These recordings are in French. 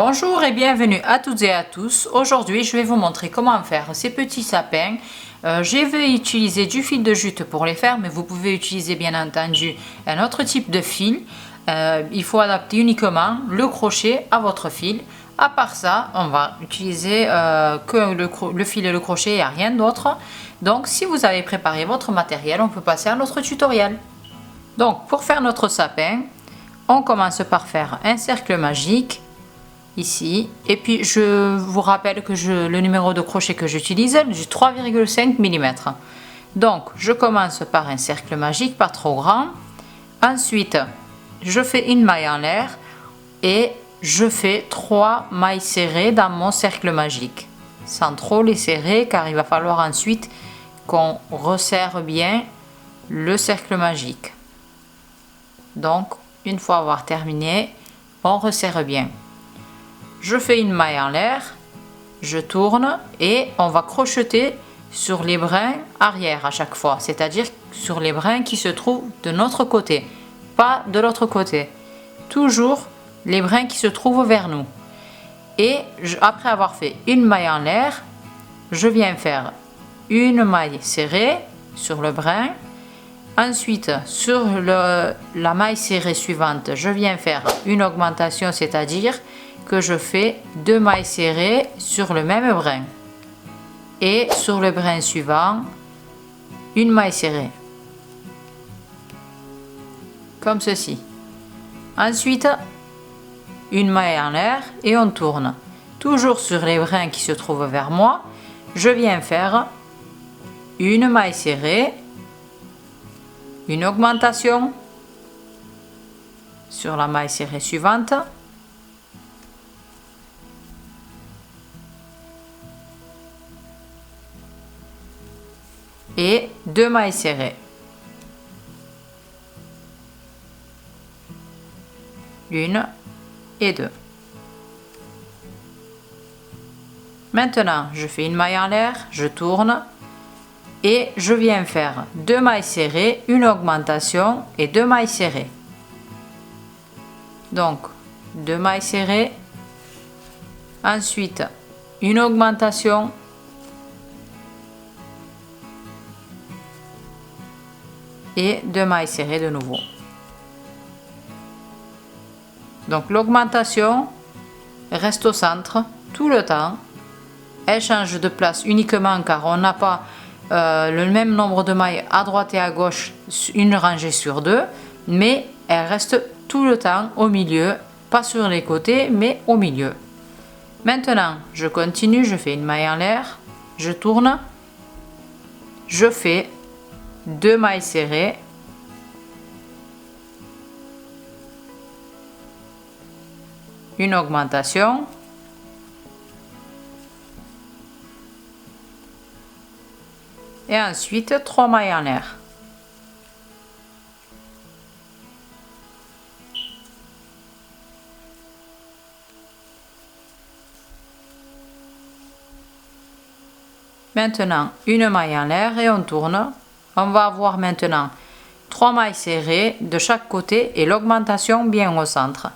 Bonjour et bienvenue à toutes et à tous. Aujourd'hui, je vais vous montrer comment faire ces petits sapins. Je vais utiliser du fil de jute pour les faire, mais vous pouvez utiliser bien entendu un autre type de fil. Il faut adapter uniquement le crochet à votre fil. À part ça, on va utiliser que le fil et le crochet et rien d'autre. Donc, si vous avez préparé votre matériel, on peut passer à notre tutoriel. Donc, pour faire notre sapin, on commence par faire un cercle magique. Ici, et puis je vous rappelle que le numéro de crochet que j'utilise est du 3,5 mm. Donc je commence par un cercle magique pas trop grand, ensuite je fais une maille en l'air et je fais 3 mailles serrées dans mon cercle magique sans trop les serrer, car il va falloir ensuite qu'on resserre bien le cercle magique. Donc une fois avoir terminé, on resserre bien. Je fais une maille en l'air, je tourne et on va crocheter sur les brins arrière à chaque fois, c'est-à-dire sur les brins qui se trouvent de notre côté, pas de l'autre côté. Toujours les brins qui se trouvent vers nous. Et après avoir fait une maille en l'air, je viens faire une maille serrée sur le brin. Ensuite, sur la maille serrée suivante, je viens faire une augmentation, c'est-à-dire que je fais 2 mailles serrées sur le même brin. Et sur le brin suivant, une maille serrée. Comme ceci. Ensuite, une maille en l'air et on tourne. Toujours sur les brins qui se trouvent vers moi, je viens faire une maille serrée, une augmentation sur la maille serrée suivante, et 2 mailles serrées. Une et deux. Maintenant, je fais une maille en l'air, je tourne et je viens faire 2 mailles serrées, une augmentation et 2 mailles serrées. Donc, 2 mailles serrées, ensuite une augmentation et 2 mailles serrées de nouveau. Donc l'augmentation reste au centre tout le temps. Elle change de place uniquement car on n'a pas le même nombre de mailles à droite et à gauche, une rangée sur deux, mais elle reste tout le temps au milieu, pas sur les côtés mais au milieu. Maintenant je continue, je fais une maille en l'air, je tourne, je fais 2 mailles serrées, une augmentation et ensuite 3 mailles en l'air. Maintenant une maille en l'air et on tourne. On va avoir maintenant 3 mailles serrées de chaque côté et l'augmentation bien au centre.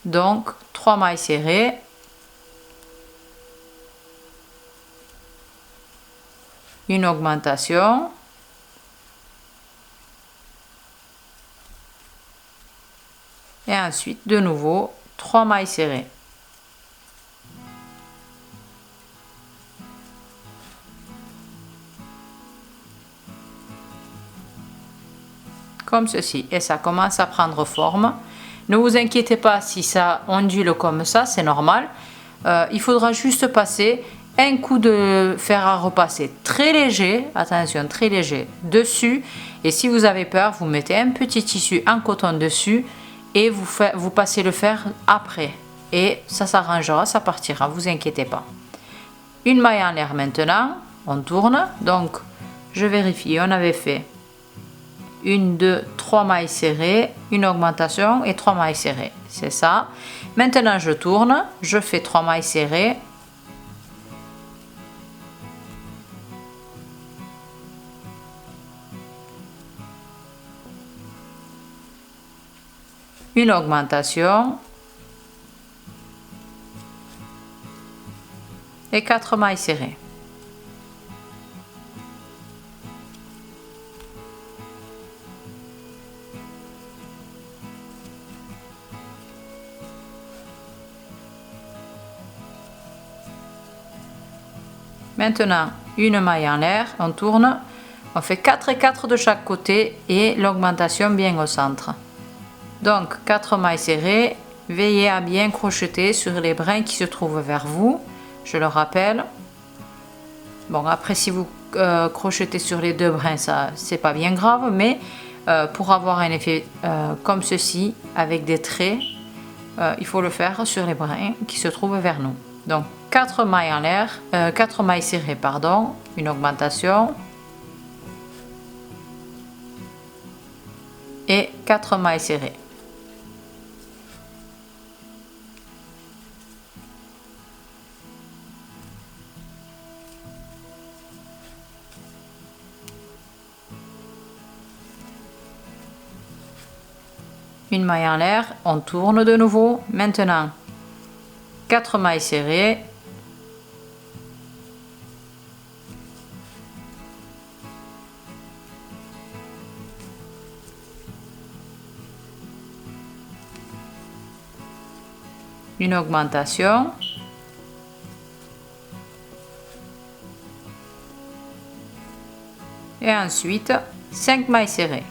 Donc 3 mailles serrées, une augmentation et ensuite de nouveau 3 mailles serrées. Comme ceci, et ça commence à prendre forme. Ne vous inquiétez pas si ça ondule comme ça, c'est normal. Il faudra juste passer un coup de fer à repasser très léger, attention, très léger, dessus. Et si vous avez peur, vous mettez un petit tissu en coton dessus et vous passez le fer après. Et ça s'arrangera, ça partira, vous inquiétez pas. Une maille en l'air maintenant, on tourne. Donc, je vérifie, on avait fait 1, 2, 3 mailles serrées, une augmentation et 3 mailles serrées. C'est ça. Maintenant, je tourne, je fais 3 mailles serrées. Une augmentation et 4 mailles serrées. Maintenant, une maille en l'air, on tourne, on fait 4 et 4 de chaque côté et l'augmentation bien au centre. Donc 4 mailles serrées, veillez à bien crocheter sur les brins qui se trouvent vers vous, je le rappelle. Bon, après si vous crochetez sur les deux brins, ça c'est pas bien grave, mais pour avoir un effet comme ceci, avec des traits, il faut le faire sur les brins qui se trouvent vers nous. Donc 4 mailles en l'air, 4 mailles serrées, pardon, une augmentation et 4 mailles serrées. Une maille en l'air, on tourne de nouveau. Maintenant, 4 mailles serrées. Une augmentation. Et ensuite, 5 mailles serrées.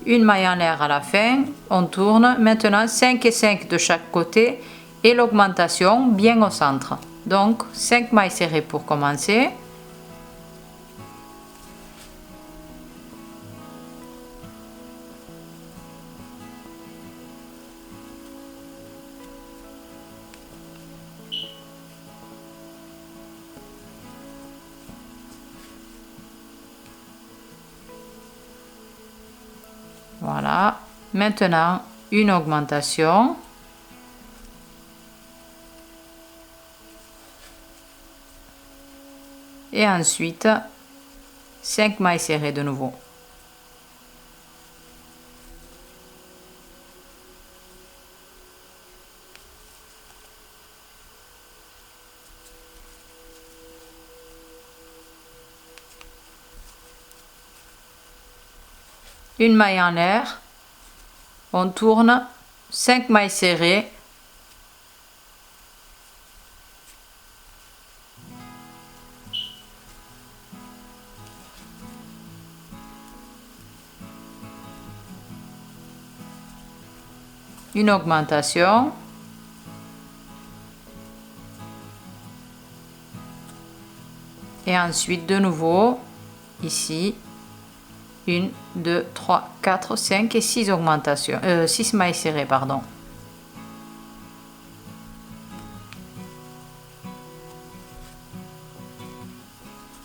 Une maille en l'air à la fin, on tourne, maintenant 5 et 5 de chaque côté et l'augmentation bien au centre. Donc 5 mailles serrées pour commencer. Voilà, maintenant une augmentation. Et ensuite 5 mailles serrées de nouveau. Une maille en l'air, on tourne, 5 mailles serrées, une augmentation, et ensuite de nouveau ici 1, 2, 3, 4, 5 et 6 augmentations, 6 mailles serrées, pardon.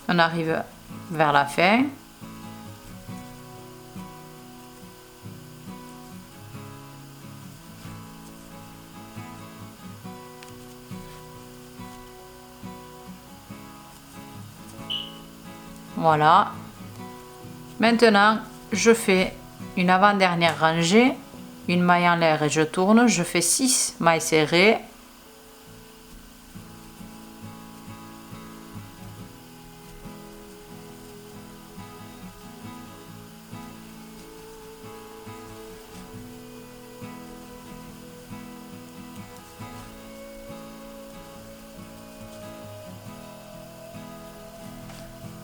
On arrive vers la fin. Voilà. Maintenant, je fais une avant-dernière rangée, une maille en l'air et je tourne, je fais 6 mailles serrées.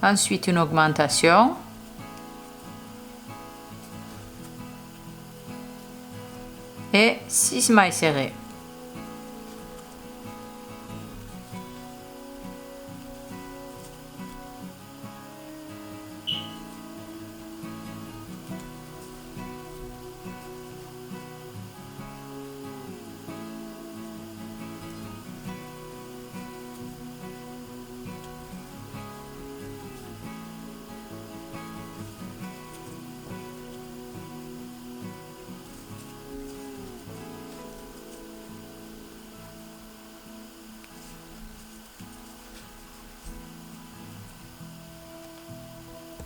Ensuite, une augmentation. Et 6 mailles serrées.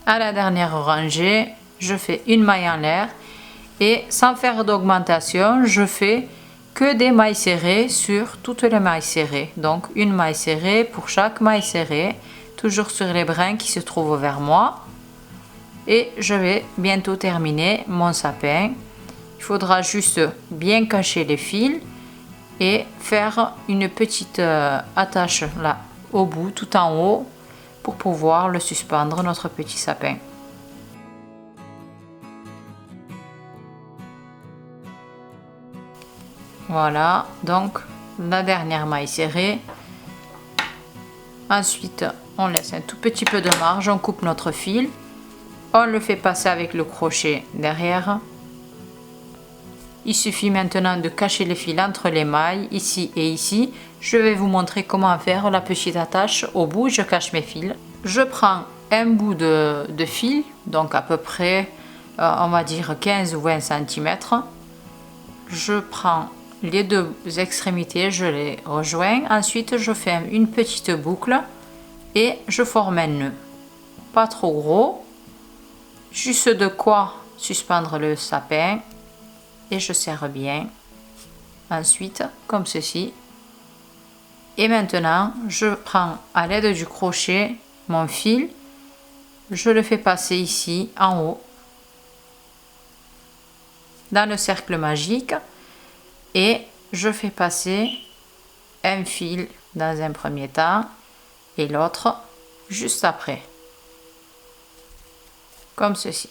À la dernière rangée, je fais une maille en l'air et sans faire d'augmentation, je fais que des mailles serrées sur toutes les mailles serrées. Donc une maille serrée pour chaque maille serrée, toujours sur les brins qui se trouvent vers moi. Et je vais bientôt terminer mon sapin. Il faudra juste bien cacher les fils et faire une petite attache là au bout, tout en haut, pour pouvoir le suspendre, notre petit sapin. Voilà, donc la dernière maille serrée. Ensuite, on laisse un tout petit peu de marge, on coupe notre fil, on le fait passer avec le crochet derrière. Il suffit maintenant de cacher les fils entre les mailles, ici et ici. Je vais vous montrer comment faire la petite attache au bout. Je cache mes fils. Je prends un bout de fil, donc à peu près, on va dire 15 ou 20 cm. Je prends les deux extrémités, je les rejoins. Ensuite, je fais une petite boucle et je forme un nœud. Pas trop gros, juste de quoi suspendre le sapin. Et je serre bien. Ensuite, comme ceci. Et maintenant, je prends à l'aide du crochet mon fil. Je le fais passer ici, en haut, dans le cercle magique. Et je fais passer un fil dans un premier temps et l'autre juste après. Comme ceci.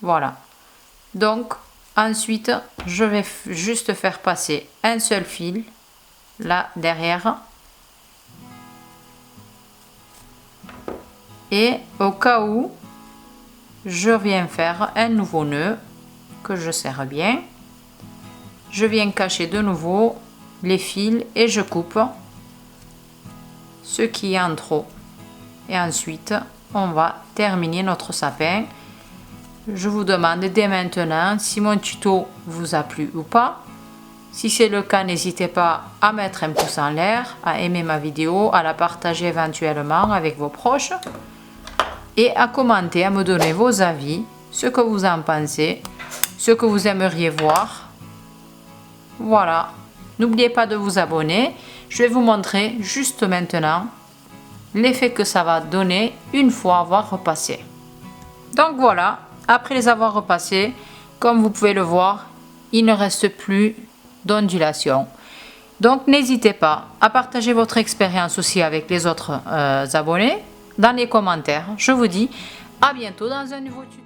Voilà. Donc, ensuite, je vais juste faire passer un seul fil, là, derrière. Et au cas où, je viens faire un nouveau nœud que je serre bien. Je viens cacher de nouveau les fils et je coupe ce qui est en trop. Et ensuite, on va terminer notre sapin. Je vous demande dès maintenant si mon tuto vous a plu ou pas. Si c'est le cas, n'hésitez pas à mettre un pouce en l'air, à aimer ma vidéo, à la partager éventuellement avec vos proches et à commenter, à me donner vos avis, ce que vous en pensez, ce que vous aimeriez voir. Voilà. N'oubliez pas de vous abonner. Je vais vous montrer juste maintenant l'effet que ça va donner une fois avoir repassé. Donc voilà. Après les avoir repassés, comme vous pouvez le voir, il ne reste plus d'ondulation. Donc n'hésitez pas à partager votre expérience aussi avec les autres abonnés dans les commentaires. Je vous dis à bientôt dans un nouveau tuto.